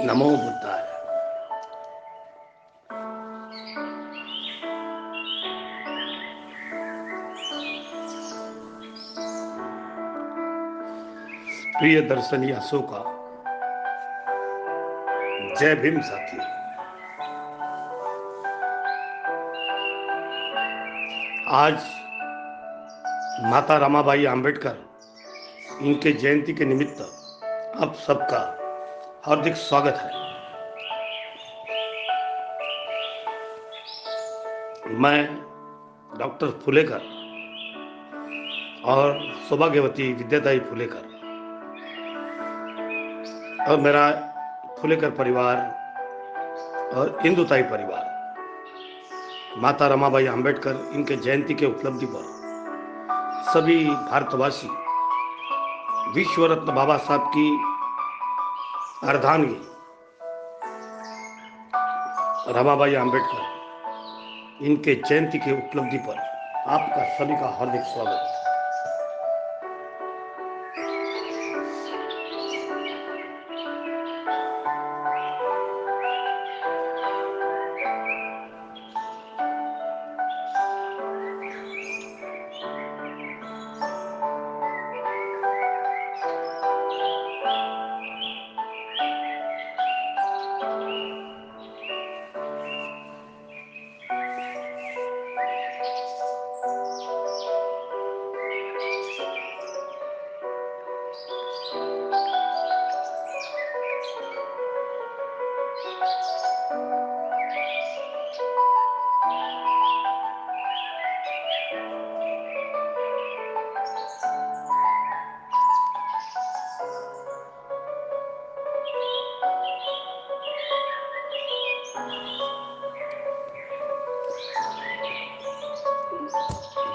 नमो बुद्धाय। प्रिय दर्शनी अशोका, जय भीम साथी। आज माता रमाबाई आंबेडकर इनके जयंती के निमित्त आप सबका हार्दिक स्वागत है। मैं डॉक्टर फुलेकर और सौभाग्यवती विद्यादाई फुलेकर और मेरा फुलेकर परिवार और इंदुताई परिवार माता रमाबाई आंबेडकर इनके जयंती के उपलब्धि पर सभी भारतवासी विश्व रत्न बाबा साहब की अर्धांगी रमाबाई आंबेडकर इनके जयंती के उपलब्धि पर आपका सभी का हार्दिक स्वागत है।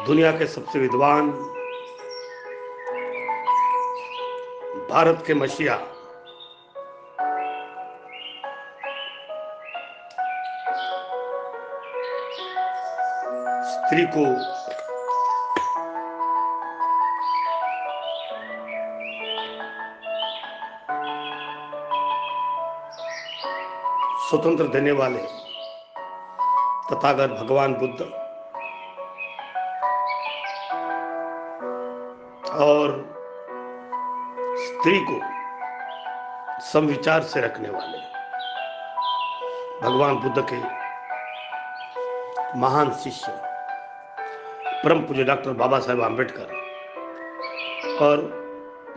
दुनिया के सबसे विद्वान, भारत के मसीहा, स्त्री को स्वतंत्र देने वाले तथागत भगवान बुद्ध और स्त्री को समविचार से रखने वाले भगवान बुद्ध के महान शिष्य परम पूज्य डॉक्टर बाबा साहेब आंबेडकर और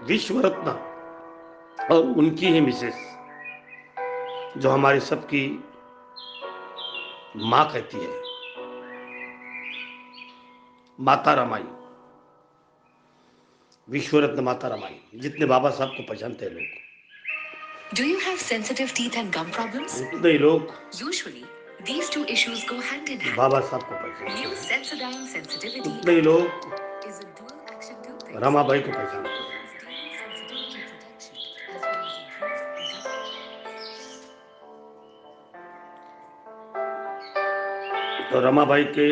विश्व रत्न और उनकी ही मिसेस जो हमारी सबकी माँ कहती है, माता रमाई, विश्व रत्न माता रमाई, जितने बाबा साहब को पहचानते हैं लोग। Do you have sensitive teeth and gum problems? उतने ही लोग Usually, these two issues go hand in hand. बाबा साहब को पहचानते New हैं, Sensodyne Sensitivity उतने ही लोग is a dual action toothpaste. Ramabai को पहचानते हैं। Daily sensitivity protection as well as improved gut. तो रमाबाई के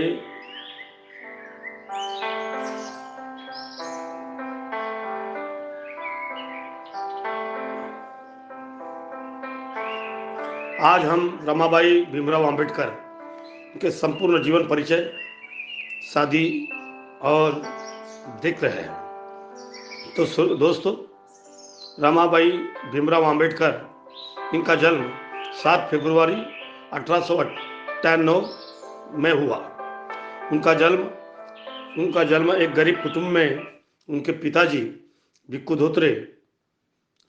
आज हम रमाबाई भीमराव आंबेडकर के संपूर्ण जीवन परिचय, शादी और देख रहे हैं। तो दोस्तों, रमाबाई भीमराव आंबेडकर इनका जन्म 7 फरवरी 1898 में हुआ। उनका जन्म एक गरीब कुटुंब में उनके पिताजी भिक्खू धोत्रे,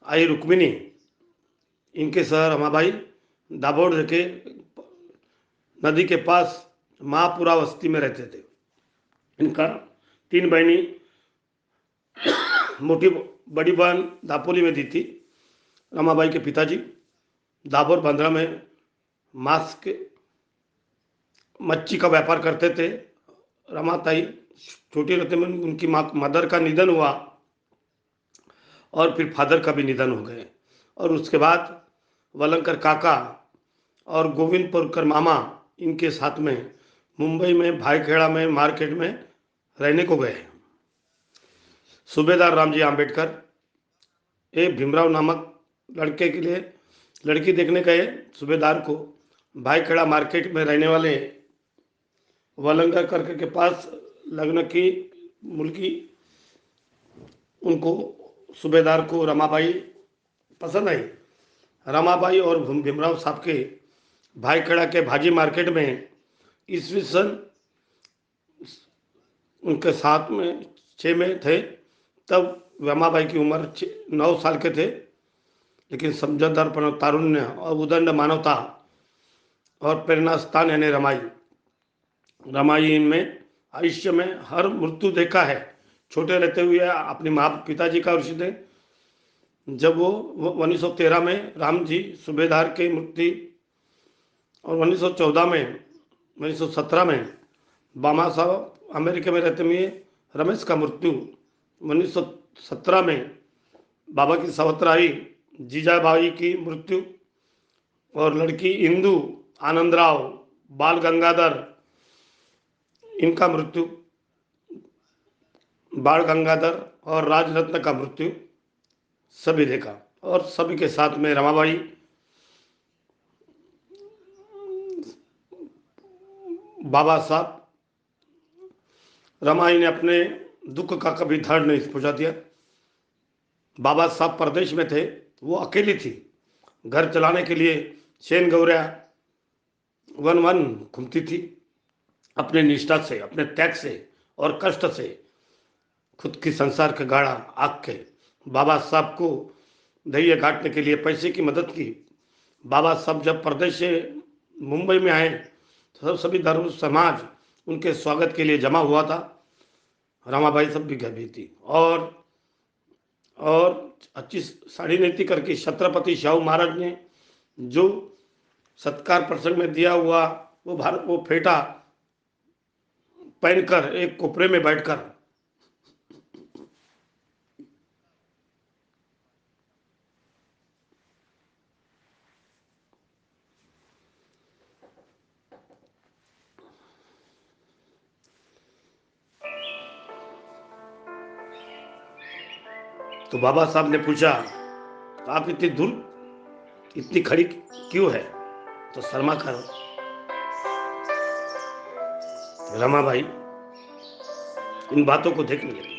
आई रुक्मिणी इनके शहर रमाबाई दाभोड़ के नदी के पास महापुरा बस्ती में रहते थे। इनका 3 बहनी, मोटी बड़ी बहन दापोली में दी थी। रमाबाई के पिताजी दाभोर बांद्रा में मांस के मच्छी का व्यापार करते थे। रमाताई छोटी रहते में उनकी मदर का निधन हुआ और फिर फादर का भी निधन हो गए, और उसके बाद वलंकर काका और गोविंदपुरकर मामा इनके साथ में मुंबई में भाईखेड़ा में मार्केट में रहने को गए। सूबेदार रामजी आंबेडकर एक भीमराव नामक लड़के के लिए लड़की देखने गए सूबेदार को भाईखेड़ा मार्केट में रहने वाले वलंगर करके के पास लगन की मुल्की। उनको सूबेदार को रमाबाई पसंद आई। रमाबाई और भीमराव साहब के भाईखेड़ा के भाजी मार्केट में ईस्वी सन उनके साथ में 6 में थे। तब रमाबाई की उम्र 9 साल के थे, लेकिन समझदारपन, तारुण्य और उदंड मानवता और प्रेरणा स्थान यानी रमाई इनमें आयुष्य में हर मृत्यु देखा है। छोटे रहते हुए अपने माँ पिताजी का ऋषि थे। जब वो 1913 में राम जी सूबेदार के मृत्यु और 1914 में 1917 में बामा साहब अमेरिका में रहते हुए रमेश का मृत्यु, 1917 में बाबा की सवत्राई जीजाबाई की मृत्यु और लड़की इंदू आनंदराव बाल गंगाधर इनका मृत्यु, बाल गंगाधर और राजरत्न का मृत्यु सभी देखा। और सभी के साथ में रमाबाई, बाबा साहब, रमाई ने अपने दुख का कभी धड़ नहीं पहुंचा दिया। बाबा साहब प्रदेश में थे, वो अकेली थी। घर चलाने के लिए सेन गौरिया वन वन घूमती थी। अपने निष्ठा से, अपने त्याग से और कष्ट से खुद की संसार के गाड़ा आग के बाबा साहब को ध्येय घाटने के लिए पैसे की मदद की। बाबा साहब जब प्रदेश से मुंबई में आए तो सभी धर्म समाज उनके स्वागत के लिए जमा हुआ था। रमाबाई सब भी गई थी और अच्छी साड़ी नीति करके छत्रपति शाहू महाराज ने जो सत्कार प्रसंग में दिया हुआ वो फेटा पहनकर एक कोपरे में बैठकर तो बाबा साहब ने पूछा, आप इतनी दूर इतनी खड़ी क्यों है? तो शर्मा कर रमाबाई इन बातों को देखने लगी।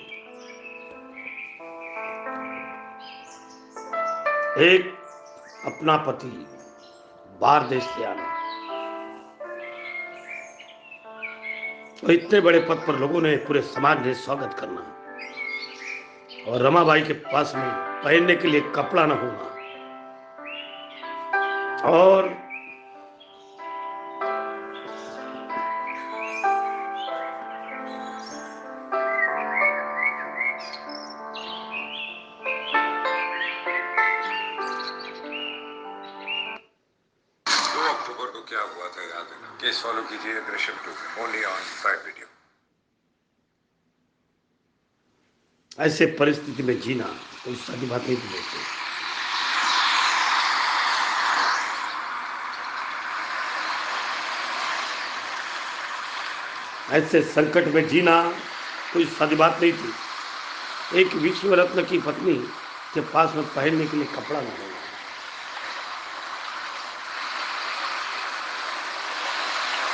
एक अपना पति बाहर देश से आना और इतने बड़े पद पर लोगों ने, पूरे समाज ने स्वागत करना, और रमाबाई के पास में पहनने के लिए कपड़ा न होना, और अक्टूबर को क्या हुआ था याद है ना? केस फॉलो कीजिए Drishyam 2 only on prime video. ऐसे परिस्थिति में जीना कोई सादी बात नहीं थी दोस्तों। ऐसे संकट में जीना कोई सादी बात नहीं थी। एक विश्व रत्न की पत्नी के पास में पहनने के लिए कपड़ा न होना,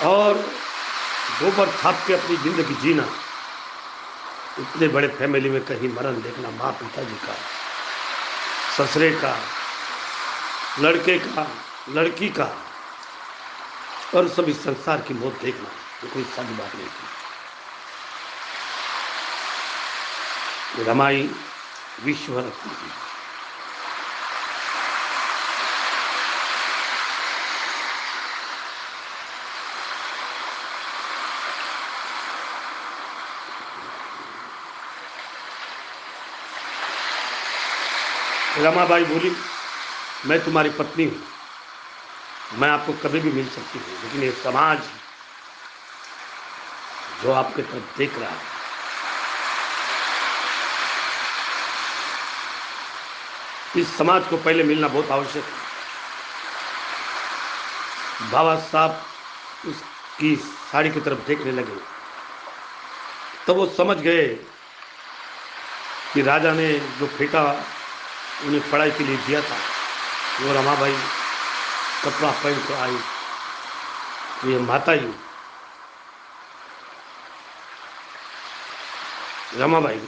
और गोबर छाप के अपनी जिंदगी जीना, इतने बड़े फैमिली में कहीं मरण देखना, माँ पिताजी का, ससुरे का, लड़के का, लड़की का, और सभी संसार की मौत देखना, ये कोई सादी बात नहीं थी। रमाई विश्व रत्न थी। रमाबाई बोली, मैं तुम्हारी पत्नी हूं, मैं आपको कभी भी मिल सकती हूँ, लेकिन ये समाज जो आपके तरफ देख रहा है, इस समाज को पहले मिलना बहुत आवश्यक है। बाबा साहब उसकी साड़ी की तरफ देखने लगे तो वो समझ गए कि राजा ने जो फेंका उन्हें पढ़ाई के लिए दिया था, वो रमाबाई कपड़ा पहन के आई। ये माता ही रमाबाई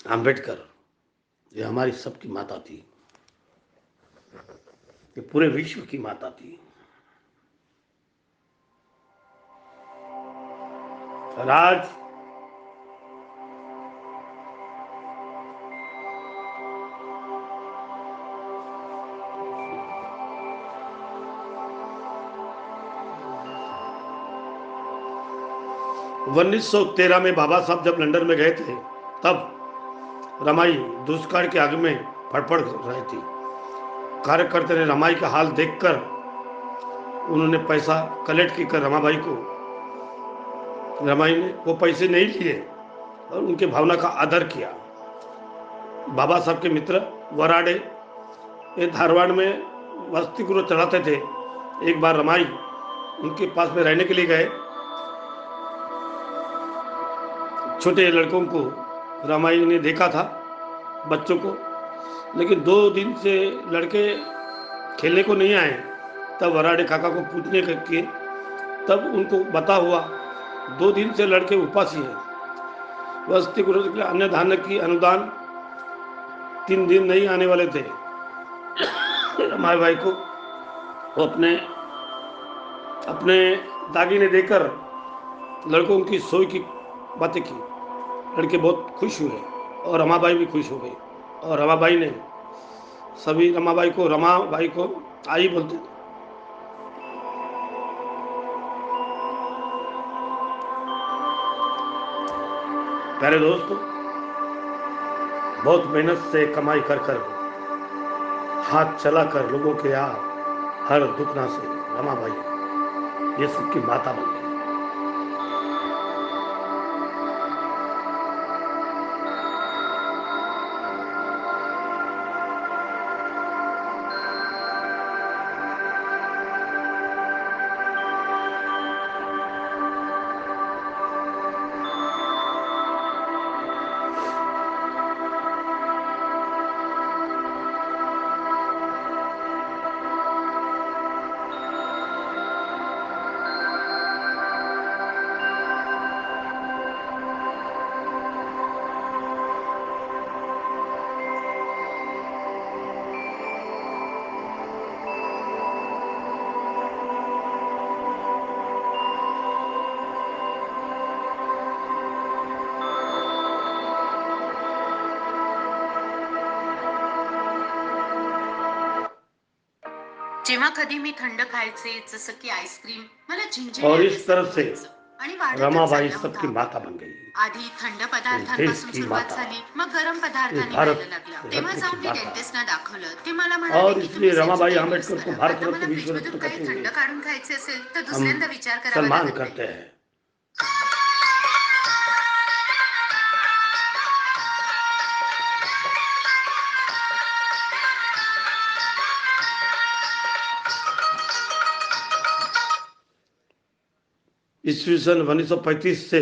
आम्बेडकर, ये हमारी सबकी माता थी, ये पूरे विश्व की माता थी। और आज उन्नीस सौ 13 में बाबा साहब जब लंदन में गए थे, तब रमाई दुष्काल के आग में फड़फड़ रही थी। कार्यकर्ता ने रमाई का हाल देखकर उन्होंने पैसा कलेक्ट कर रमाबाई को, रमाई ने वो पैसे नहीं लिए और उनके भावना का आदर किया। बाबा साहब के मित्र वराडे ये धारवाड़ में वसति गृह चलाते थे। एक बार रमाई उनके पास में रहने के लिए गए। छोटे लड़कों को रमाई ने देखा था, बच्चों को, लेकिन 2 दिन से लड़के खेलने को नहीं आए। तब वराडे काका को पूछने के तब उनको बता हुआ 2 दिन से लड़के उपासी हैं। वसति गृह के लिए अन्य धान्य की अनुदान 3 दिन नहीं आने वाले थे। रमाई भाई को वो अपने दागिने देकर लड़कों की सोई की बातें की। लड़के बहुत खुश हुए और रमाबाई भी खुश हो गई। और रमाबाई ने सभी रमाबाई को आई बोलते थे। प्यारे दोस्तों, बहुत मेहनत से कमाई कर हाथ चलाकर लोगों के यहाँ हर दुखना से रमाबाई ये सबकी माता बन गई। जेव्हा कधी मी थंड खायचे जसं की आईस्क्रीम मला झिंझिण्या और इस तरह से व्हायचं आणि वाढतच रमाबाई चालला सबकी होता. माता बन गई। आधी थंड देश पदार्थांपासून की सुरुवात माता, झाली, मग गरम पदार्थ ये निघायला भारत लागला. तेव्हा रत्न जाऊन की मी माता। डेंटिस्टना दाखवलं. ते मला म्हणाले और की इसलिए तुम्ही रमाबाई सेन्सिटिव्ह यूज आम्बेडकर को करा. भारत आता मला रत्न विश्व फ्रीजमधून रत्न काही कहते थंड हुए काढून खायचे असेल तर हम दुसऱ्यांदा विचार करावा सम्मान लागत करते नाही. हैं। ईस्वी सन 1935 से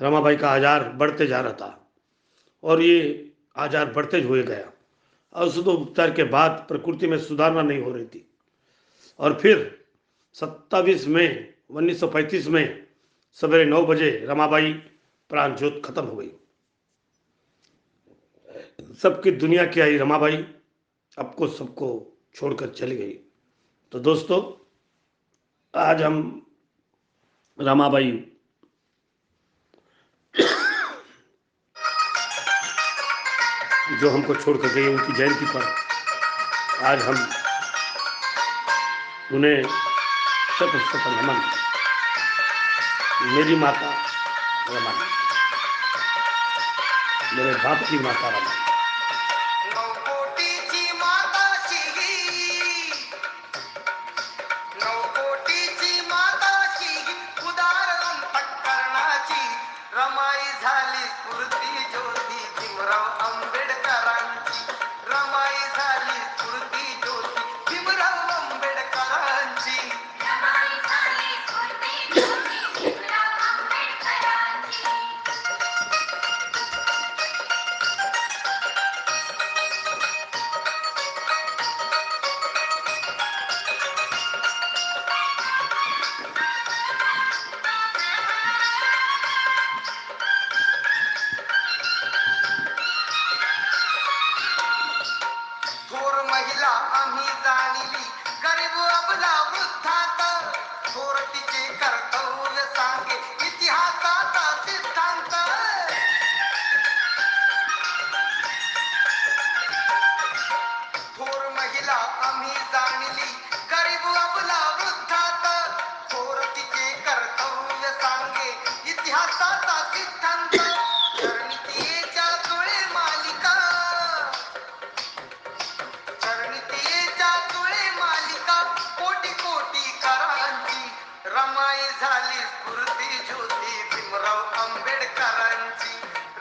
रमाबाई का आजार बढ़ते जा रहा था और ये आजार बढ़ते हुए गया। औषधोपचार के बाद प्रकृति में सुधारना नहीं हो रही थी और फिर 27 मई 1935 में सवेरे 9 बजे रमाबाई प्राण ज्योत खत्म हो गई। सबकी दुनिया की आई रमाबाई आपको सबको छोड़कर चली गई। तो दोस्तों, आज हम रमाबाई जो हमको छोड़कर गई उनकी जयंती पर आज हम उन्हें शत शत नमन। मेरी माता रमा, मेरे बाप की माता रमा। नौकोटीची माताची नौकोटीची माताची उदार अंतःकरणाची रमाई झाली स्फूर्ती ज्योती भीमराव आंबेडकरांची. रमाई झाली स्फूर्ती ज्योती भीमराव आंबेडकरांची. रमाई झाली स्फूर्ती ज्योती भीमराव आंबेडकरांची. भारताचा सिद्धांत चरणितेच्या जुळे मालिका चरणितेच्या जुळे मालिका कोटी कोटी करांची रमाई झाली स्फूर्ती ज्योती भीमराव आंबेडकरांची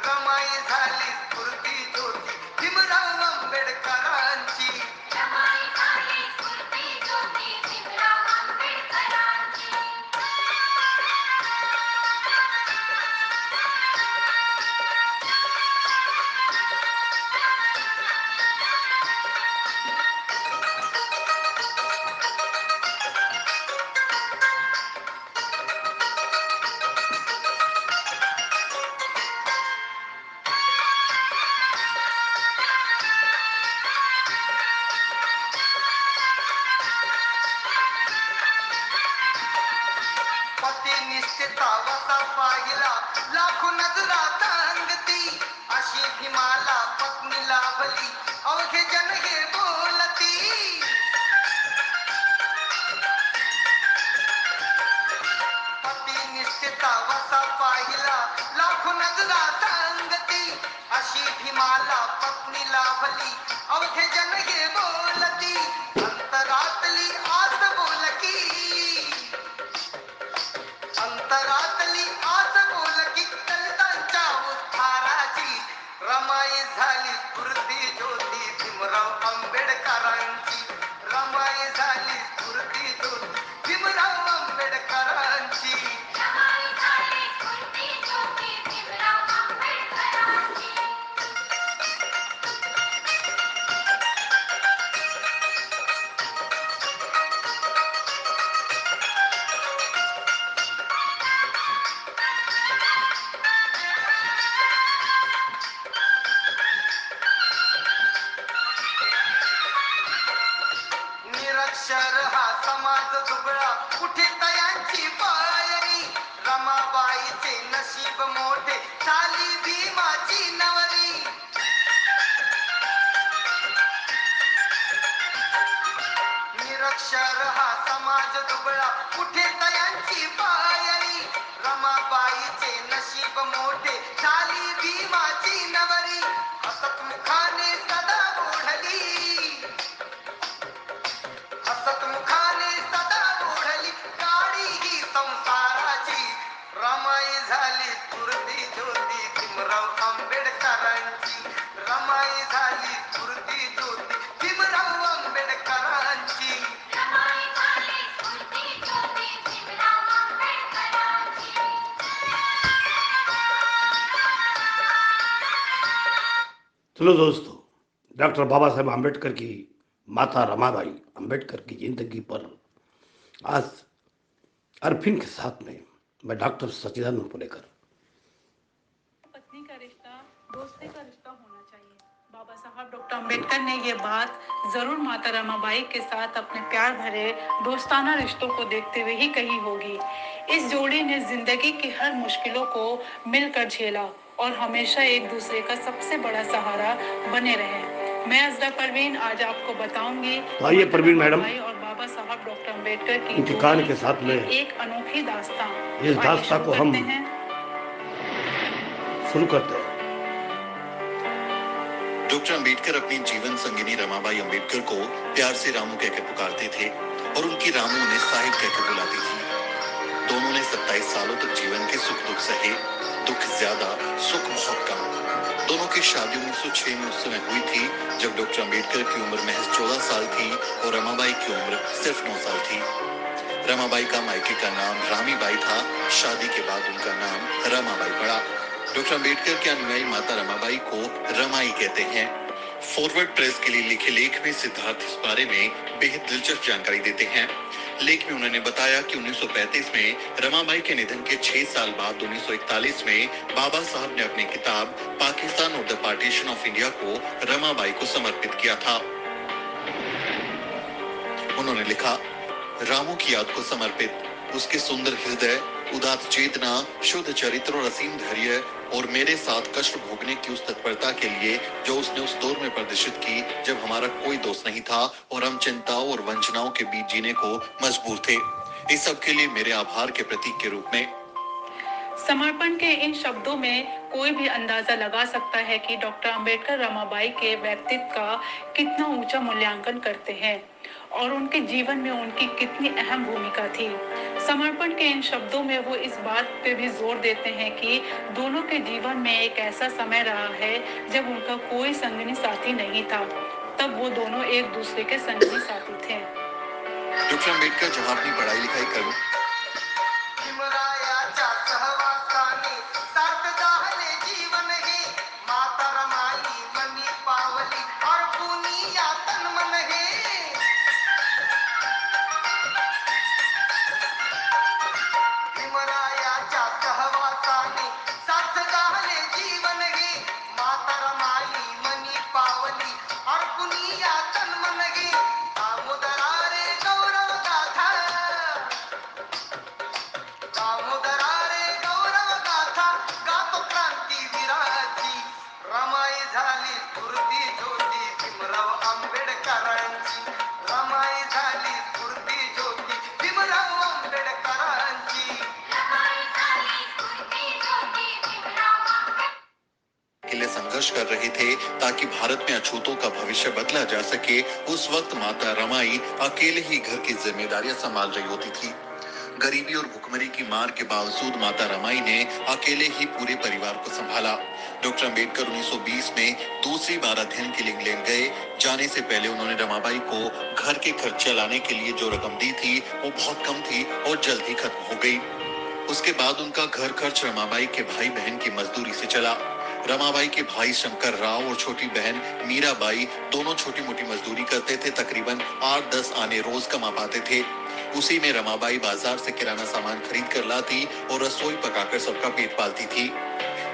रमाई झाली स्फूर्ती ज्योती भीमराव आंबेडकरांची रमाई झाली स्फूर्ती ज्योती भीमराव आंबेडकरांची. पती निश्चिता वसा पाहिला लाखो नजरात अंगती अशी भीमाला पत्नी लाभली अवघे जन हे बोलती पती निश्चिता वसा पाहिला लाखो नजरात अंगती अशी भीमाला पत्नी लाभली अवघे जन हे बोलती अंतरातली आस बोलकी अंतरातली आस बोलकी दलितांच्या उद्धाराची रमाई झाली स्फूर्ती ज्योती भीमराव आंबेडकरांची रमाई झाली स्फूर्ती ज्योती भीमराव आंबेडकरांची रमाई झाली स्फूर्ती ज्योती भीमराव आंबेडकरांची. निरक्षर हा समाज दुबळा कुठे तयांची पायरी रमाबाईचे नशीब मोठे झाली भीमाची नवरी निरक्षर हा समाज दुबळा कुठे तयांची पायरी रमाबाईचे नशीब मोठे झाली भीमाची नवरी हसत मुखाने सदा ओढली हसत मुखाने सदा ओढली गाडी ही संसाराची रमाई झाली स्फूर्ती ज्योती भीमराव आंबेडकरांची रमाई झाली स्फूर्ती ज्योती भीमराव आंबेडकरांची रमाई झाली स्फूर्ती ज्योती भीमराव आंबेडकरांची. चलो दोस्तों, डॉक्टर बाबा साहेब आम्बेडकर की माता रमाबाई आम्बेडकर की जिंदगी पर आज अरफिन के साथ में मैं डॉक्टर सच्चिदानंद पुलेकर। पत्नी का रिश्ता दोस्ती का रिश्ता होना चाहिए। बाबा साहब डॉक्टर अंबेडकर ने ये बात जरूर माता रमाबाई के साथ अपने प्यार भरे दोस्ताना रिश्तों को देखते हुए ही कही होगी। इस जोड़ी ने जिंदगी की हर मुश्किलों को मिलकर झेला और हमेशा एक दूसरे का सबसे बड़ा सहारा बने रहे। मैं अजरा परवीन आज आपको बताऊंगी तो आइए परवीन मैडम, रमाबाई और बाबा साहब डॉक्टर अंबेडकर की इनकी कहानी के जोड़ी साथ में की एक अनोखी दास्तां। इस तो आइए दास्तां शुरू को हम करते हैं। शुरू करते हैं। डॉक्टर अंबेडकर अपनी जीवन संगिनी रमाबाई अंबेडकर को प्यार से रामू कहकर पुकारते थे और उनकी रामू उन्हें साहिब कहकर बुलाती थी। दोनों ने 27 सालों तक जीवन के सुख दुख सहे, दुख ज्यादा सुख बहुत कम। दोनों की शादी 1906 में उस समय हुई थी जब डॉक्टर अंबेडकर की उम्र महज 14 साल थी और रमाबाई की उम्र सिर्फ 9 साल थी। रमाबाई का मायके का नाम रामीबाई था। शादी के बाद उनका नाम रमाबाई पड़ा। डॉक्टर अंबेडकर के अनुयायी माता रमाबाई को रमाई कहते हैं। फॉरवर्ड प्रेस के लिए लिखे लेख में सिद्धार्थ इस बारे में बेहद दिलचस्प जानकारी देते हैं। लेख में उन्होंने बताया कि 1935 में रमाबाई के निधन के 6 साल बाद 1941 में बाबा साहब ने अपनी किताब पाकिस्तान और द पार्टीशन ऑफ इंडिया को रमाबाई को समर्पित किया था। उन्होंने लिखा, रामू की याद को समर्पित। उसके सुंदर हृदय, उदात्त चेतना, शुद्ध चरित्र और असीम धैर्य और मेरे साथ कष्ट भोगने की उस तत्परता के लिए जो उसने उस दौर में प्रदर्शित की जब हमारा कोई दोस्त नहीं था और हम चिंताओं और वंचनाओं के बीच जीने को मजबूर थे। इस सब के लिए मेरे आभार के प्रतीक के रूप में समर्पण के इन शब्दों में कोई भी अंदाजा लगा सकता है कि डॉक्टर अंबेडकर रमाबाई के व्यक्तित्व का कितना ऊंचा मूल्यांकन करते हैं और उनके जीवन में उनकी कितनी अहम भूमिका थी। समर्पण के इन शब्दों में वो इस बात पे भी जोर देते हैं कि दोनों के जीवन में एक ऐसा समय रहा है जब उनका कोई संगनी साथी नहीं था, तब वो दोनों एक दूसरे के संगनी साथी थे। डॉक्टर अंबेडकर जहां अपनी पढ़ाई लिखाई कर भीमरायाच्या सहवासाने सात झाले जीवन हे माता रमाई मनी पावली और पुनिया तन मन हे भीमरायाच्या सहवासाने सात झाले जीवन हे माता रमाई मनी पावली और पुनिया तन मन हे दामोदरा रे गौरव गाथा दामोदरा रे गौरव गाथा गातो क्रांतीवीराची रमाई झाली स्फूर्ती ज्योती भीमराव आंबेडकरांची रमाई झाली स्फूर्ती ज्योती भीमराव आंबेडकरांची के लिए संघर्ष कर रहे थे ताकि भारत में अछूतों का भविष्य बदला जा सके। उस वक्त माता रमाई अकेले ही घर की जिम्मेदारियां संभाल रही होती थी। गरीबी और भुखमरी की मार के बावजूद माता रमाई ने अकेले ही पूरे परिवार को संभाला। डॉक्टर अंबेडकर 1920 में दूसरी बार अध्ययन के लिए इंग्लैंड गए। जाने से पहले उन्होंने रमाबाई को घर के खर्च चलाने के लिए जो रकम दी थी वो बहुत कम थी और जल्द ही खत्म हो गई। उसके बाद उनका घर खर्च रमाबाई के भाई बहन की मजदूरी से चला। रमाबाई के भाई शंकर राव और छोटी बहन मीराबाई दोनों छोटी मोटी मजदूरी करते थे। तकरीबन 8-10 आने रोज कमा पाते थे। उसी में रमाबाई बाजार से किराना सामान खरीद कर लाती और रसोई पकाकर सबका पेट पालती थी।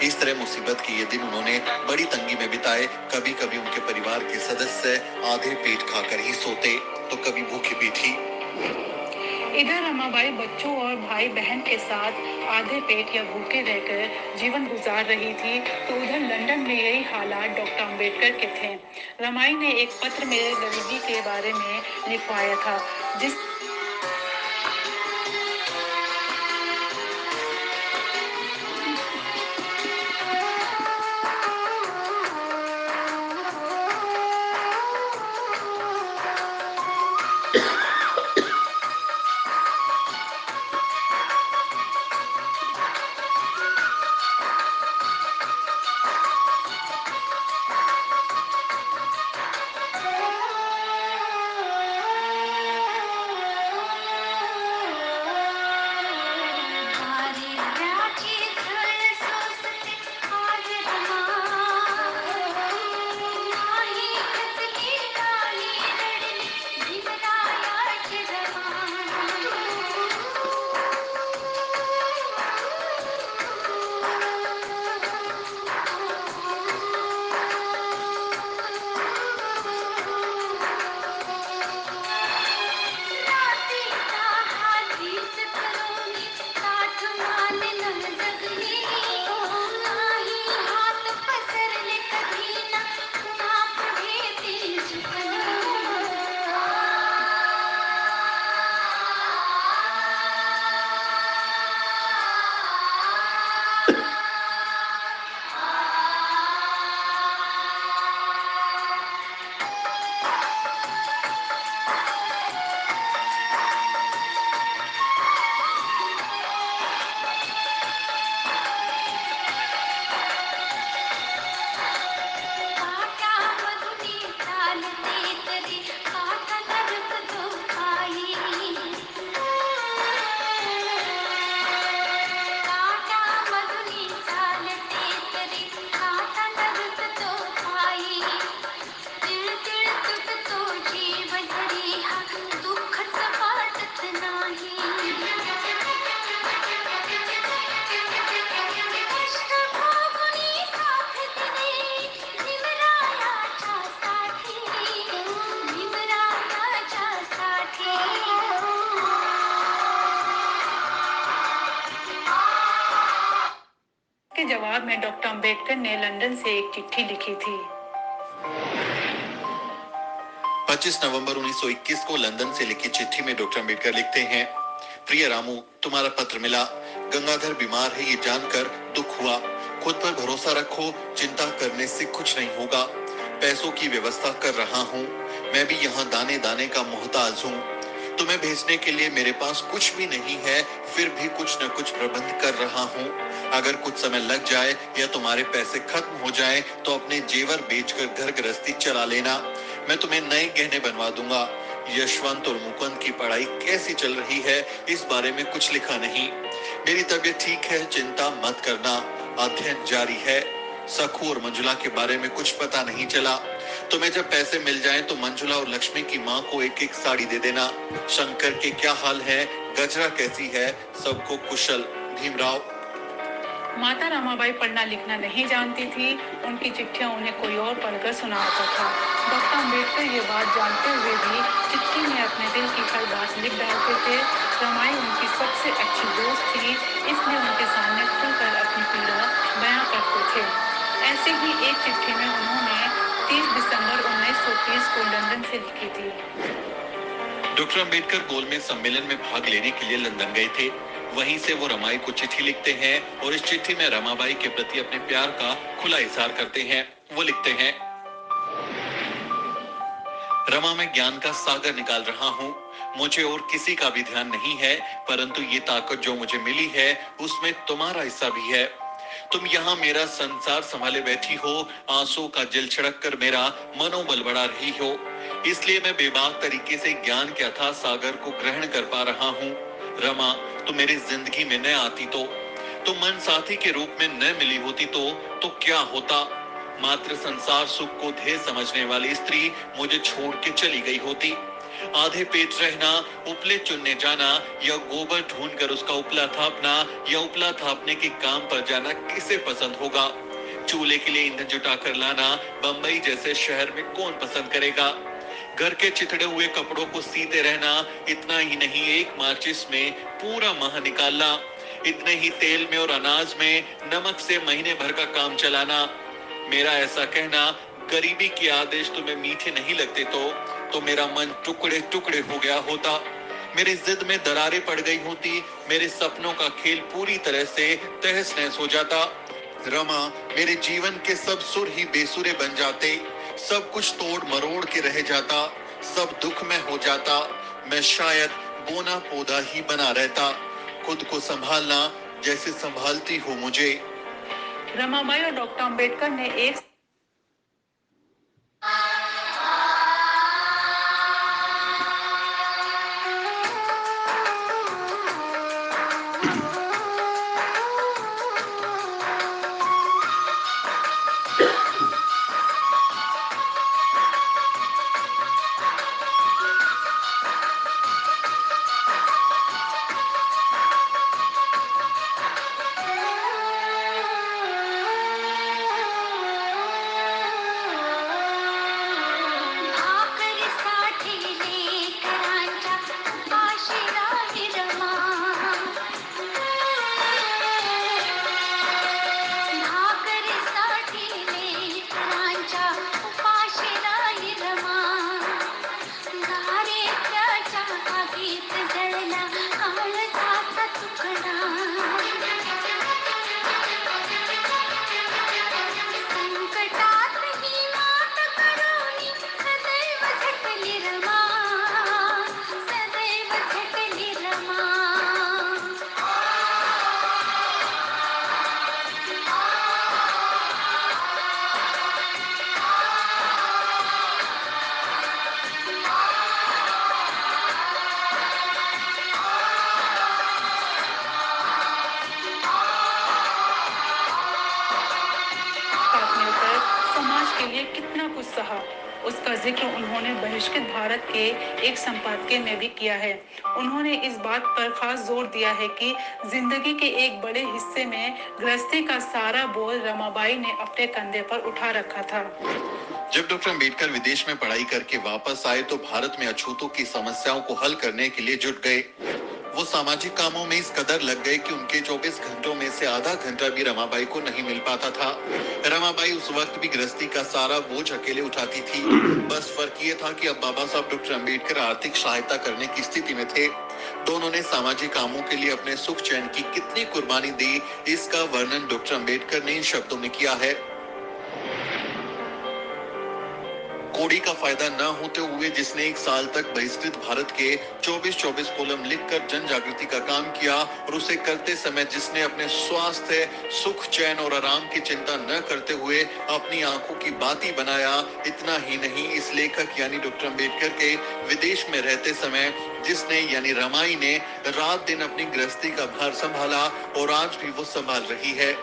इस तरह मुसीबत के ये दिन उन्होंने बड़ी तंगी में बिताए। कभी कभी उनके परिवार के सदस्य आधे पेट खाकर ही सोते तो कभी भूखे भी थी। इधर रमाबाई बच्चों और भाई बहन के साथ आधे पेट या भूखे रहकर जीवन गुजार रही थी, तो उधर लंदन में यही हालात डॉक्टर अंबेडकर के थे। रमाई ने एक पत्र में गरीबी के बारे में लिखवाया था, जिस के जवाब में डॉक्टर अंबेडकर ने लंदन से एक चिट्ठी लिखी थी। 25 नवंबर 1921 को लंदन से लिखी चिट्ठी में डॉक्टर अंबेडकर लिखते हैं, प्रिय रामू, तुम्हारा पत्र मिला। गंगाधर बीमार है ये जानकर दुख हुआ। खुद पर भरोसा रखो, चिंता करने से कुछ नहीं होगा। पैसों की व्यवस्था कर रहा हूँ, मैं भी यहाँ दाने दाने का मोहताज हूँ। तुम्हें भेजने के लिए मेरे पास कुछ भी नहीं है, फिर भी कुछ न कुछ प्रबंध कर रहा हूँ। अगर कुछ समय लग जाए या तुम्हारे पैसे खत्म हो जाएं, तो अपने जेवर बेचकर घर गृहस्थी चला लेना, मैं तुम्हें नए गहने बनवा दूंगा। यशवंत और मुकुंद की पढ़ाई कैसी चल रही है, इस बारे में कुछ लिखा नहीं। मेरी तबीयत ठीक है, चिंता मत करना, अध्ययन जारी है। सखू और मंजुला के बारे में कुछ पता नहीं चला। तुम्हें जब पैसे मिल जाएं तो मंजुला और लक्ष्मी की माँ को एक एक साड़ी दे देना। शंकर के क्या हाल है, गजरा कैसी है, सबको कुशल। भीमराव। माता रमाबाई पढ़ना लिखना नहीं जानती थी। उनकी चिट्ठियां उन्हें कोई और पढ़कर सुनाता था। डॉक्टर अम्बेडकर ये बात जानते हुए भी चिट्ठी में अपने दिल की हर बात लिख डालते थे। रमाई उनकी सबसे अच्छी दोस्त थी, इसलिए उनके सामने खुलकर अपनी पीड़ा बयां करते थे। ऐसे ही एक चिट्ठी में उन्होंने 30 दिसंबर 1930 को लंदन से लिखी थी। डॉक्टर अम्बेडकर गोलमेज सम्मेलन में भाग लेने के लिए लंदन गए थे। वहीं से वो रमाई को चिट्ठी लिखते हैं और इस चिट्ठी में रमाबाई के प्रति अपने प्यार का खुला इजहार करते हैं। वो लिखते हैं, रमा, मैं ज्ञान का सागर निकाल रहा हूँ। मुझे और किसी का भी ध्यान नहीं है, परंतु ये ताकत जो मुझे मिली है उसमें तुम्हारा हिस्सा भी है। तुम यहाँ मेरा संसार संभाले बैठी हो, आंसू का जल छिड़क कर मेरा मनोबल बढ़ा रही हो। इसलिए मैं बेबाक तरीके से ज्ञान के अथाह सागर को ग्रहण कर पा रहा हूँ। रमा, तुम मेरी जिंदगी में न आती तो मन साथी के रूप में न मिली होती तो क्या होता। मात्र संसार सुख को ध्येय समझने वाली स्त्री मुझे छोड़ के चली गई होती। आधे पेट रहना, उपले चुनने जाना या गोबर ढूंढकर उसका उपला थापना या उपला थापने के काम पर जाना किसे पसंद होगा। चूल्हे के लिए ईंधन जुटा कर लाना बंबई जैसे शहर में कौन पसंद करेगा। घर के चिथड़े हुए कपड़ों को सीते रहना, इतना ही नहीं एक माचिस में पूरा माह निकालना, इतने ही तेल में और अनाज में नमक से महीने भर का काम चलाना। मेरा ऐसा कहना, गरीबी के आदेश तुम्हें मीठे नहीं लगते तो मेरा मन टुकड़े टुकड़े हो गया होता। मेरी जिद में दरारें पड़ गई होती, मेरे सपनों का खेल पूरी तरह से तहस नहस हो जाता। रमा, मेरे जीवन के सब सुर ही बेसुरे बन जाते, सब कुछ तोड़ मरोड़ के रह जाता, सब दुख में हो जाता। मैं शायद बोना पौधा ही बना रहता, खुद को संभालना जैसे संभालती हो मुझे। रमाबाई और डॉक्टर अम्बेडकर ने एक भाकर साठी लेकरांच्या उपाशी राही रमा. भाकर साठी लेकरांच्या उपाशी राही रमा. दारिद्र्याच्या आगीत जळला काळजाचा तुकडा. संकटात ही मात करुणी सदैव झटली रमा. सदैव झटली रमा. साथ मिलकर समाज के लिए कितना कुछ सहा, उसका जिक्र उन्होंने बहिष्कृत भारत के एक संपादकीय में भी किया है। उन्होंने इस बात पर खास जोर दिया है कि जिंदगी के एक बड़े हिस्से में गृहस्थी का सारा बोझ रमाबाई ने अपने कंधे पर उठा रखा था। जब डॉक्टर अम्बेडकर विदेश में पढ़ाई करके वापस आए तो भारत में अछूतों की समस्याओं को हल करने के लिए जुट गए। वो सामाजिक कामों में इस कदर लग गए कि उनके 24 घंटों में से आधा घंटा भी रमाबाई को नहीं मिल पाता था। रमाबाई उस वक्त भी गृहस्थी का सारा बोझ अकेले उठाती थी। बस फर्क ये था कि अब बाबा साहब डॉक्टर अंबेडकर आर्थिक सहायता करने की स्थिति में थे। दोनों ने सामाजिक कामों के लिए अपने सुख चैन की कितनी कुर्बानी दी, इसका वर्णन डॉक्टर अंबेडकर ने इन शब्दों में किया है। कोड़ी का फायदा न होते हुए जिसने 1 साल तक बहिष्कृत भारत के 24-24 कॉलम लिखकर जन जागृति का काम किया और उसे करते समय जिसने अपने स्वास्थ्य, सुख, चैन और आराम की चिंता न करते हुए अपनी आंखों की बाती बनाया। इतना ही नहीं, इस लेखक यानी डॉक्टर अंबेडकर के विदेश में रहते समय जिसने यानी रमाई ने रात दिन अपनी गृहस्थी का भार संभाला और आज भी वो संभाल रही है।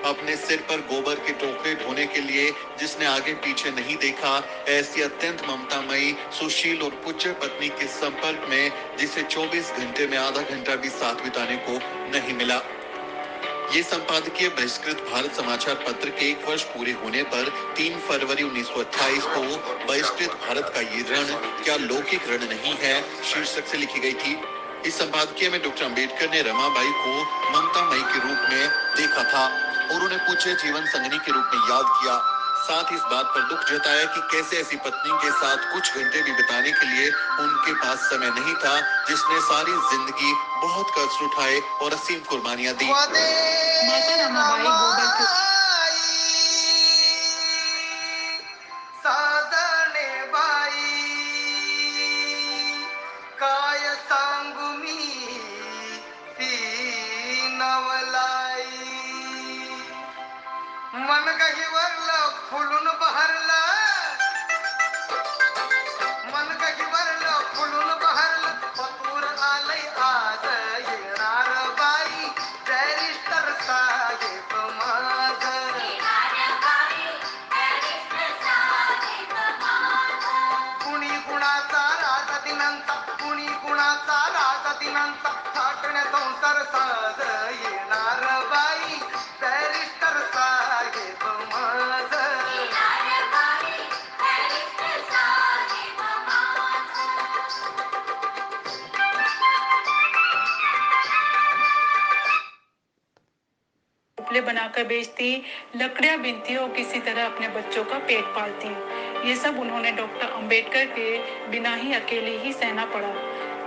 अपने सिर पर गोबर के टोकरे ढोने के लिए जिसने आगे पीछे नहीं देखा, ऐसी अत्यंत ममतामयी, सुशील और पुच्छ पत्नी के संपर्क में जिसे 24 घंटे में आधा घंटा भी साथ बिताने को नहीं मिला। ये संपादकीय बहिष्कृत भारत समाचार पत्र के 1 वर्ष पूरे होने पर 3 फरवरी 1928 को बहिष्कृत भारत का ये ऋण क्या लौकिक ऋण नहीं है शीर्षक से लिखी गई थी। इस संपादकीय में डॉक्टर अंबेडकर ने रमाबाई को ममतामयी के रूप में देखा था और उन्हें पूछे जीवन संगिनी के रूप में याद किया। साथ ही इस बात पर दुख जताया कि कैसे ऐसी पत्नी के साथ कुछ घंटे भी बिताने के लिए उनके पास समय नहीं था, जिसने सारी जिंदगी बहुत कष्ट उठाए और असीम कुर्बानियां दी। माता रमाबाई गोबर के साधने बाई काय सांगू मी ती नवलाई मन गहिवरलं फुलून बहरलं मन गहिवरलं फुलून बहरलं पतूर आलय आज येणार बाई बॅरिस्टर साहेब माझं कुणी कुणाचा राजा दिनांचा कुणी कुणाचा राजा दिनांचा थाटण्या संसार साज येणार बाई बॅरिस्टर साहेब माझं उपले बनाकर बेचती, लकड़ियां बीनती और किसी तरह अपने बच्चों का पेट पालती। ये सब उन्होंने डॉक्टर अंबेडकर के बिना ही अकेले ही सहना पड़ा।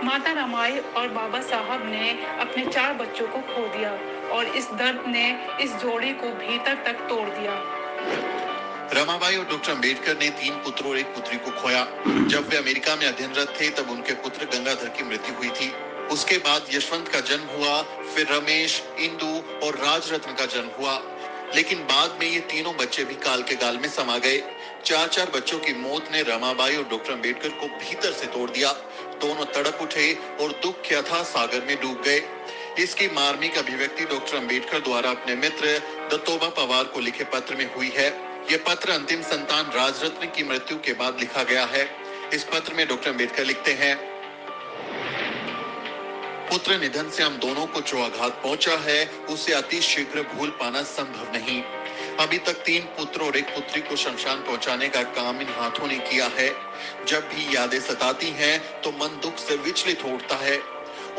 माता रमाई और बाबा साहब ने अपने 4 बच्चों को खो दिया और इस दर्द ने इस जोड़ी को भीतर तक तोड़ दिया। रमाबाई और डॉक्टर अंबेडकर ने 3 पुत्र और 1 पुत्री को खोया। जब वे अमेरिका में अध्ययनरत थे तब उनके पुत्र गंगाधर की मृत्यु हुई थी। उसके बाद यशवंत का जन्म हुआ, फिर रमेश, इंदु और राजरत्न का जन्म हुआ। लेकिन बाद में ये तीनों बच्चे भी काल के गाल में समा गए। 4 बच्चों की मौत ने रमाबाई और डॉक्टर अंबेडकर को भीतर से तोड़ दिया। दोनों तड़प उठे और दुख के अथाह सागर में डूब गए। इसकी मार्मिक अभिव्यक्ति डॉक्टर अंबेडकर द्वारा अपने मित्र दत्तोबा पवार को लिखे पत्र में हुई है। यह पत्र अंतिम संतान राजरत्न की मृत्यु के बाद लिखा गया है। इस पत्र में डॉक्टर अंबेडकर लिखते हैं, पुत्र निधन से हम दोनों को जो आघात पहुंचा है उसे अति शीघ्र भूल पाना संभव नहीं। अभी तक 3 पुत्र और 1 पुत्री को शमशान पहुंचाने का काम इन हाथों ने किया है। जब भी यादें सताती हैं तो मन दुख से विचलित होता है।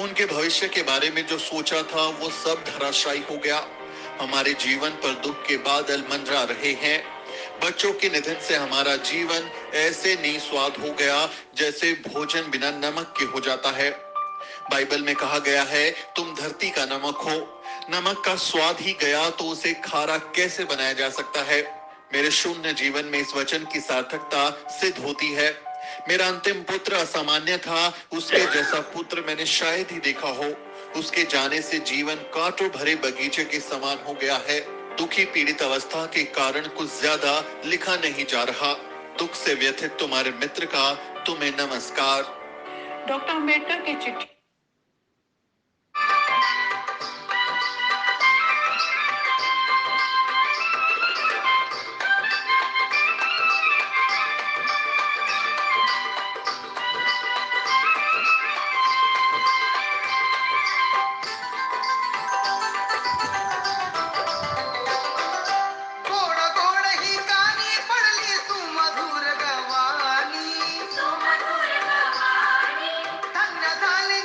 उनके भविष्य के बारे में जो सोचा था वो सब धराशायी हो गया। हमारे जीवन पर दुख के बादल मंडरा रहे हैं। बच्चों के निधन से हमारा जीवन ऐसे निस्वाद हो गया जैसे भोजन बिना नमक के हो जाता है। बाइबल में कहा गया है, तुम धरती का नमक हो। नमक का स्वाद ही गया तो उसे खारा कैसे बनाया जा सकता है। मेरे शून्य जीवन में इस वचन की सार्थकता सिद्ध होती है। मेरा अंतिम पुत्र असामान्य था, उसके जैसा पुत्र मैंने शायद ही देखा हो। उसके जाने से जीवन कांटों भरे बगीचे के समान हो गया है। दुखी पीड़ित अवस्था के कारण कुछ ज्यादा लिखा नहीं जा रहा। दुख से व्यथित तुम्हारे मित्र का तुम्हें नमस्कार। डॉक्टर अंबेडकर की चिट्ठी गोड गोड ही गाणी पडली सुमधुर गवानी धन्य झाली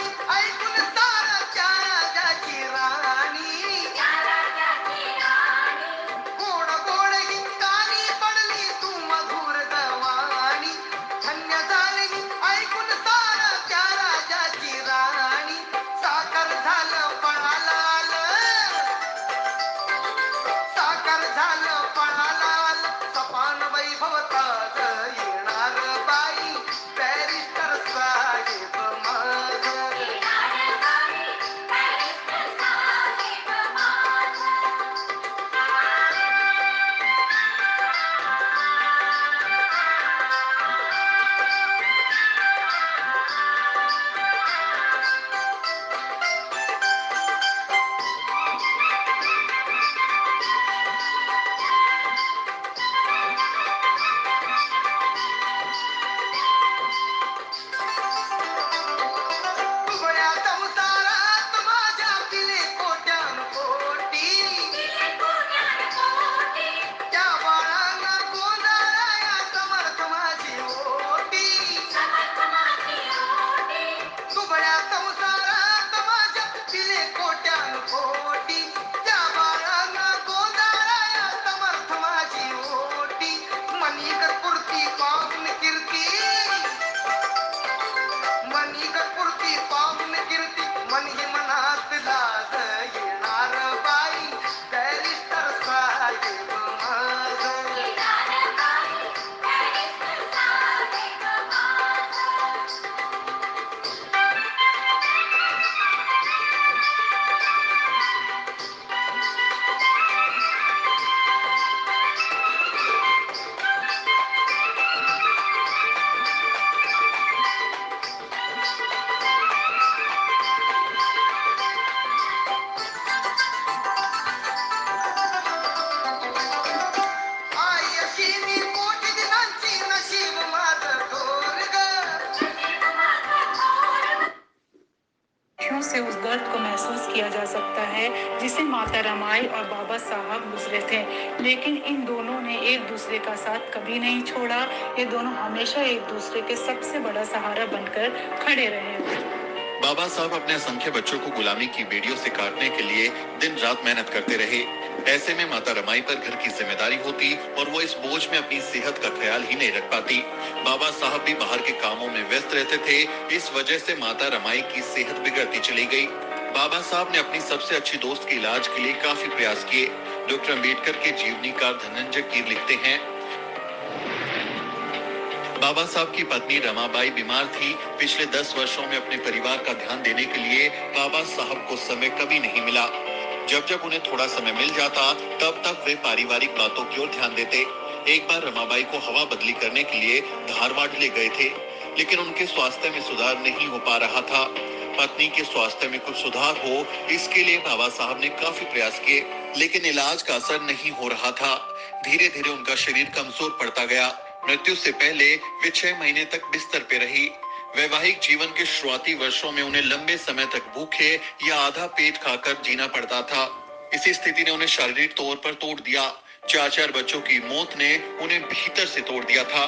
घर झालं पळालाल सपान वैभवतात येणार बाई बॅरिस्टर साहेब माझ तुगड्या संसारात माझ्या पिले कोट्यान कोटी त्या बाळांना गोंधळाया समर्थ माझी ओटी तुगड्या संसारात माझ्या पिले कोट्यान कोटी त्या बाळांना गोंधळाया समर्थ माझी ओटी मनी पुरती पावन कीर्ती मनी पुरती पावन कीर्ती मनी मनात लाज येणार बाई बॅरिस्टर साहेब माझ आई अशी मी कोटी दिनांची नशीब माझं थोर ग आँखों से उस दर्द को महसूस किया जा सकता है जिसे माता रमाई और बाबा साहब गुजरे थे, लेकिन इन दोनों ने एक दूसरे का साथ कभी नहीं छोड़ा। ये दोनों हमेशा एक दूसरे के सबसे बड़ा सहारा बनकर खड़े रहे। बाबा साहब अपने असंख्य बच्चों को गुलामी की बेड़ियों से काटने के लिए दिन रात मेहनत करते रहे। ऐसे में माता रमाई पर घर की जिम्मेदारी होती और वो इस बोझ में अपनी सेहत का ख्याल ही नहीं रख पाती। बाबा साहब भी बाहर के कामों में व्यस्त रहते थे। इस वजह से माता रमाई की सेहत बिगड़ती चली गई। बाबा साहब ने अपनी सबसे अच्छी दोस्त के इलाज के लिए काफी प्रयास किए। डॉक्टर अम्बेडकर के जीवनीकार धनंजय कीर लिखते हैं, बाबा साहब की पत्नी रमाबाई बीमार थी। पिछले 10 वर्षों में अपने परिवार का ध्यान देने के लिए बाबा साहब को समय कभी नहीं मिला। जब जब उन्हें थोड़ा समय मिल जाता तब तक वे पारिवारिक बातों की ओर ध्यान देते। एक बार रमाबाई को हवा बदली करने के लिए धारवाड़ ले गए थे, लेकिन उनके स्वास्थ्य में सुधार नहीं हो पा रहा था। पत्नी के स्वास्थ्य में कुछ सुधार हो, इसके लिए बाबा साहब ने काफी प्रयास किए, लेकिन इलाज का असर नहीं हो रहा था। धीरे धीरे उनका शरीर कमजोर पड़ता गया। मृत्यु से पहले वे 6 महीने तक बिस्तर पे रही। वैवाहिक जीवन के शुरुआती वर्षों में उन्हें लंबे समय तक भूखे या आधा पेट खाकर जीना पड़ता था। इसी स्थिति ने उन्हें शारीरिक तौर पर तोड़ दिया। 4 बच्चों की मौत ने उन्हें भीतर से तोड़ दिया था।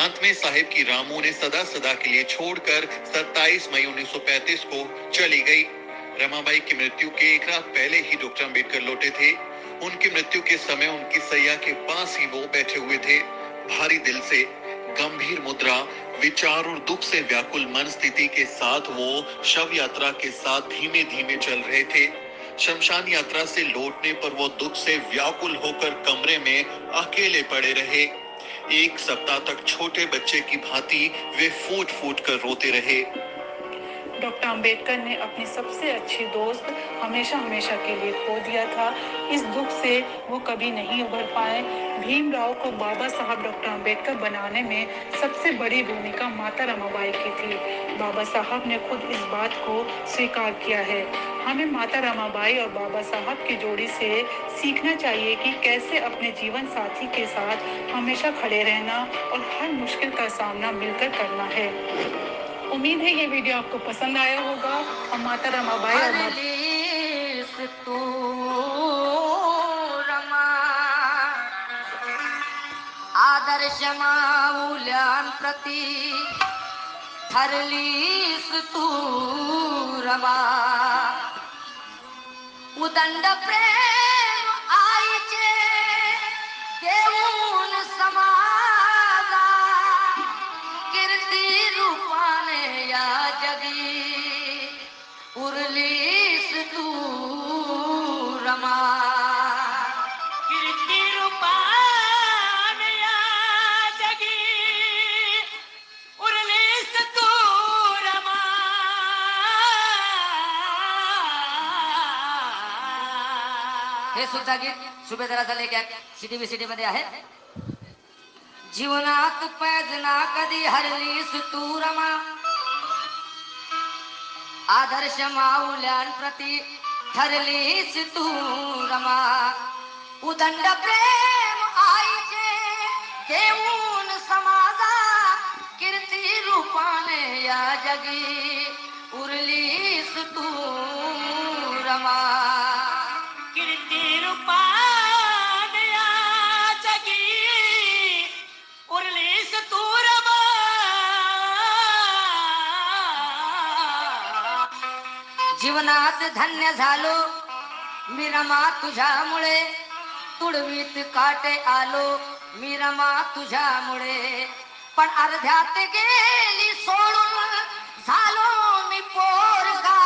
अंत में साहिब की रामू ने सदा सदा के लिए छोड़कर 27 मई 1935 को चली गई। रमाबाई की मृत्यु के एक रात पहले ही डॉक्टर अम्बेडकर लौटे थे। उनकी मृत्यु के समय उनकी सैया के पास ही वो बैठे हुए थे। भारी दिल से, गंभीर मुद्रा, विचार और दुख से व्याकुल मन स्थिति के साथ वो शव यात्रा के साथ धीमे धीमे चल रहे थे। शमशान यात्रा से लौटने पर वो दुख से व्याकुल होकर कमरे में अकेले पड़े रहे। 1 सप्ताह तक छोटे बच्चे की भांति वे फूट फूट कर रोते रहे। डॉक्टर अंबेडकर ने अपनी सबसे अच्छी दोस्त हमेशा हमेशा के लिए खो दिया था। इस दुख से वो कभी नहीं उभर पाए। भीमराव को बाबा साहब डॉक्टर अंबेडकर बनाने में सबसे बड़ी भूमिका माता रमाबाई की थी। बाबा साहब ने खुद इस बात को स्वीकार किया है। हमें माता रमाबाई और बाबा साहब की जोड़ी से सीखना चाहिए कि कैसे अपने जीवन साथी के साथ हमेशा खड़े रहना और हर मुश्किल का सामना मिलकर करना है। उम्मीद है ये वीडियो आपको पसंद आया होगा। हम माता रमाबाई और हरलीस तू रमा आदर्श माऊल्यांप्रती हरलीस तू रमा उदंड प्रेम आईचे देऊन समाजा कीर्ती रूपाने या जगी उरलीस तू रमा रूपान या जगी उरलीस तू रमा. हे सुद्धा गीत सुभेदाराचा लेख सिटी बी सिटी मध्ये आहे. जीवनात पैजना कधी हरलीस तू रमा. आदर्श माऊल्यांप्रती ठरलीस तू रमा. उदंड प्रेम आईचे देऊन समाजा कीर्ती रूपाने या जगी उरलीस तू रमा. कीर्ती रूपान या जगी उरलीस तू रमा. जीवनात धन्य झालो मी रमा तुझ्यामुळे. तुडवीत काटे आलो मी रमा तुझ्यामुळे. पण अर्ध्यात गेली सोडून झालो मी पोरगा.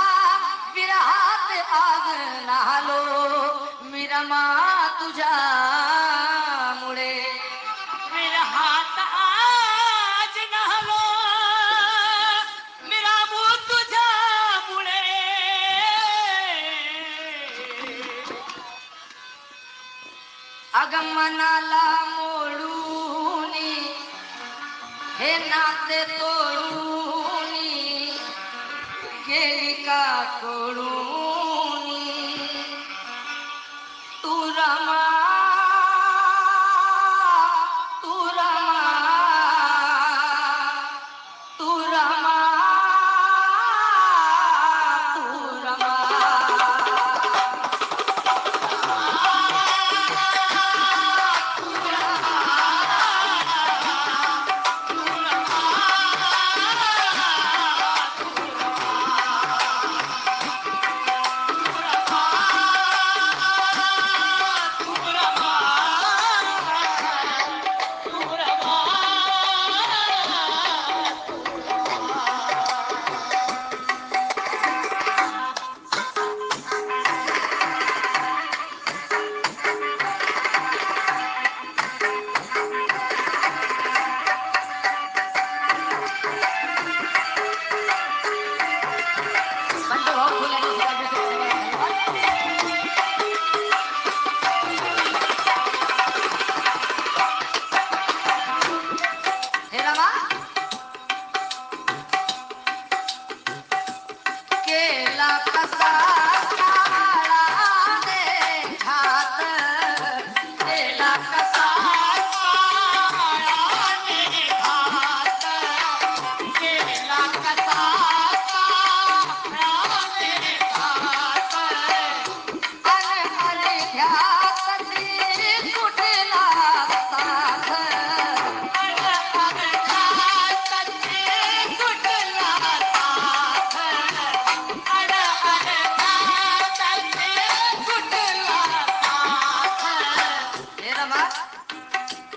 विरहात आग नालो मी रमा तुझ्यामुळे. विरहात आज नहलो मिराबू तुझ्यामुळे. अगमनाला मोडूनी हे नाते तोडूनी गेली का कोडूनी. तू रमा तू रमा तू रमा तू रमा.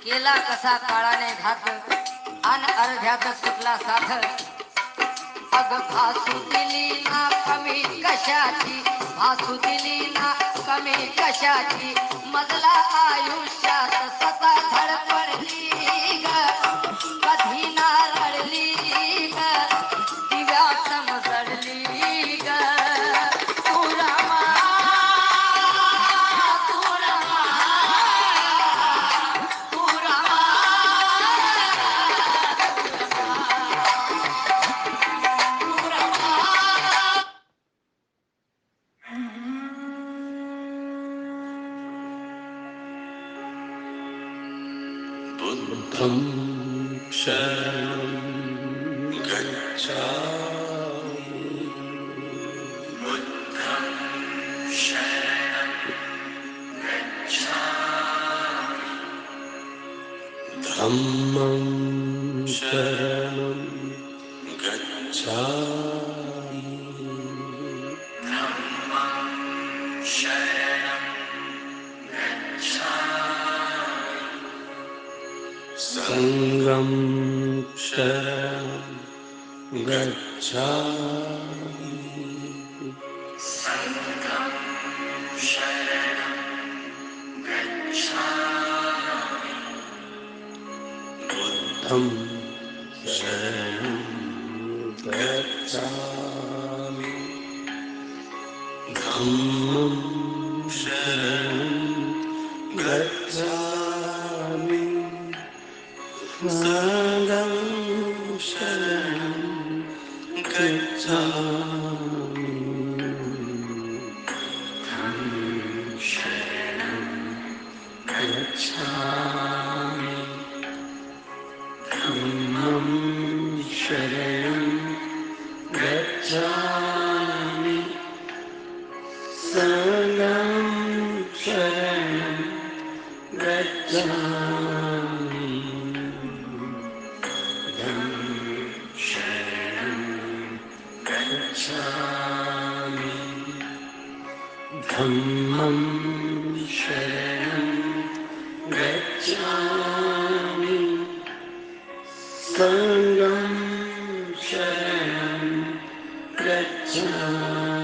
केला कसा काळाने घात अन अर्ध्यात सुटला साथ. अग भासू दिली ना कमी कशाची. भासू दिली ना कमी कशाची. मजला आयुष्यात सता धडपडली ग. कधी ना रडली ग. दिव्या समजली ग. तू रमा तू रमा तू रमा. बुद्धं शरणं गच्छामि. बुद्धं शरणं गच्छामि. धम्मं शरणं गच्छामि. धम्मं शरणं गच्छामि. संघं शरणं गच्छामि. संघं शरणं गच्छामि. बुद्धं शरणं गच्छामि धम्मं शरणं गच्छामि संघं शरणं गच्छामि शरणं गच्छामि धम्मं शरणं गच्छामि संघं शरणं गच्छामि शरणं गच्छामि धम्मं शरणं गच्छामि संघं शरणं गच्छामि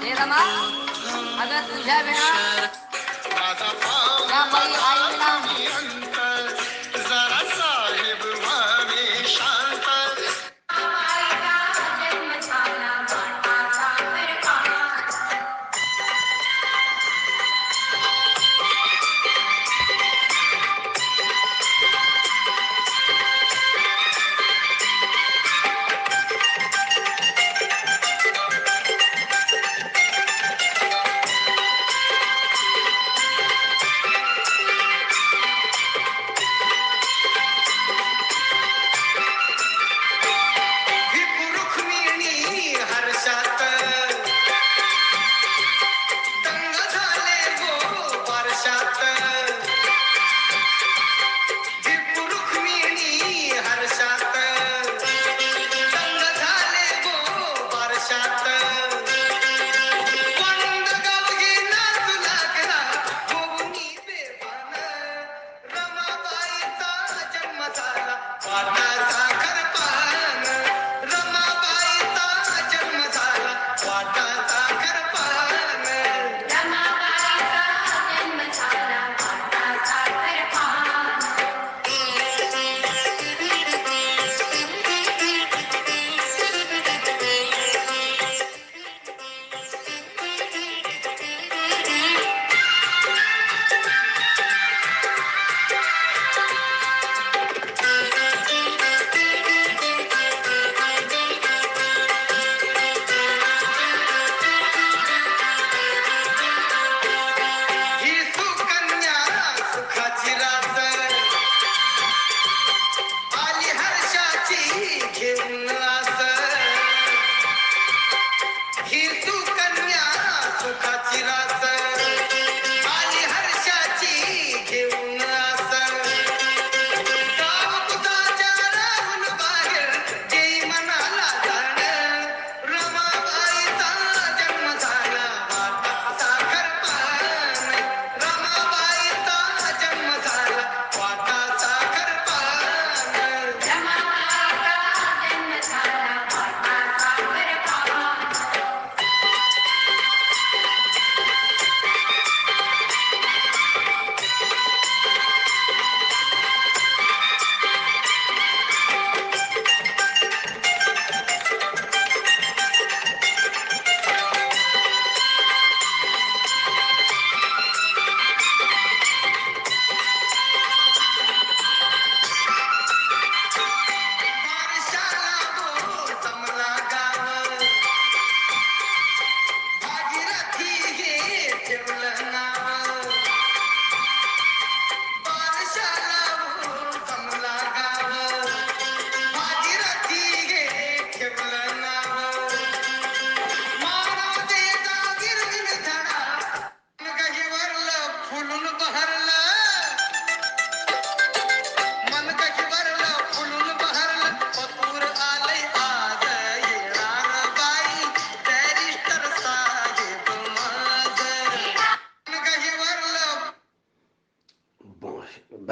हे रमा अगं तुझ्या विना या बाई आई विना जरा साहेब व्हावे शांत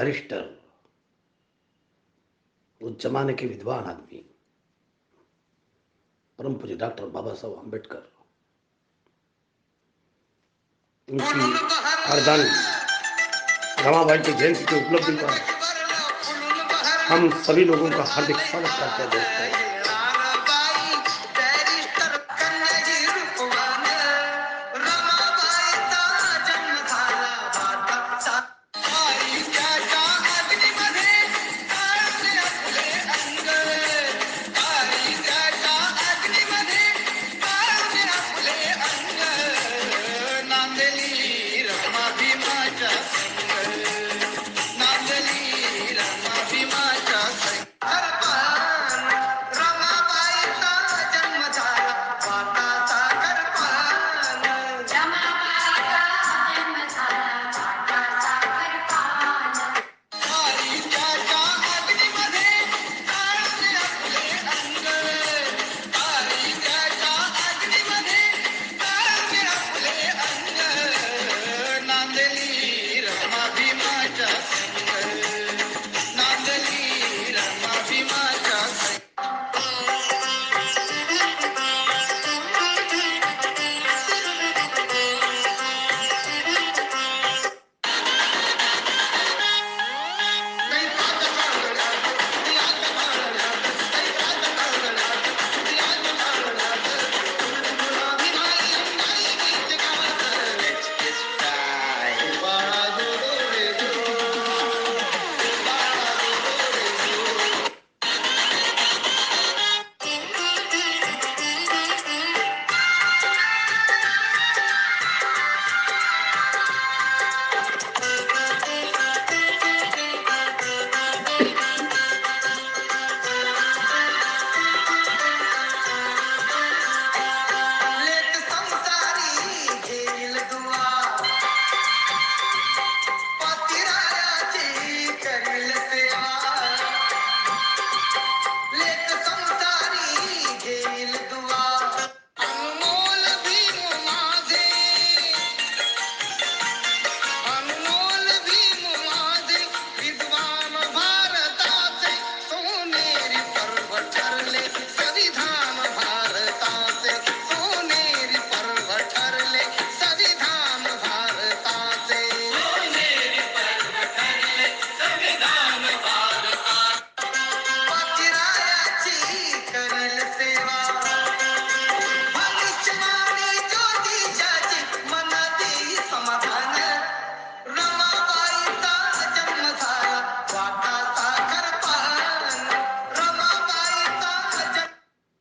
बैरिस्टर, उस जमाने के विद्वान आदमी परम पूज्य डॉक्टर बाबा साहब अम्बेडकर, उनकी अर्धांगिनी रमाबाई की जयंती की उपलब्धि पर हम सभी लोगों का हार्दिक स्वागत करते हैं दोस्तों।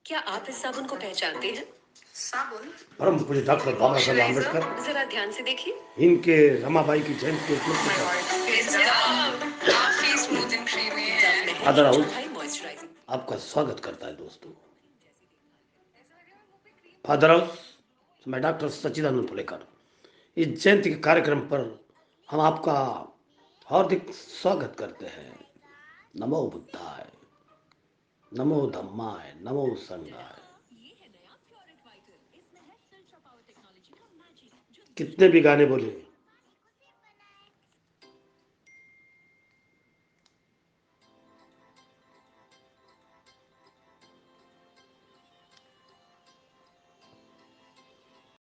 क्या आप इस साबुन को पहचानते हैं? साबुन परम पूज्य डॉक्टर बाबा साहब अम्बेडकर, जरा ध्यान से देखिए। इनके रमाबाई की जयंती के उपलक्ष्य पर फादर हाउस आपका स्वागत करता है दोस्तों। फादर हाउस मैं डॉक्टर सच्चिदानंद फुलेकर, इस जयंती के कार्यक्रम पर हम आपका हार्दिक स्वागत करते हैं। नमो बुद्धाय, नमो धम्माय, नमो संघाय। कितने भी गाने बोले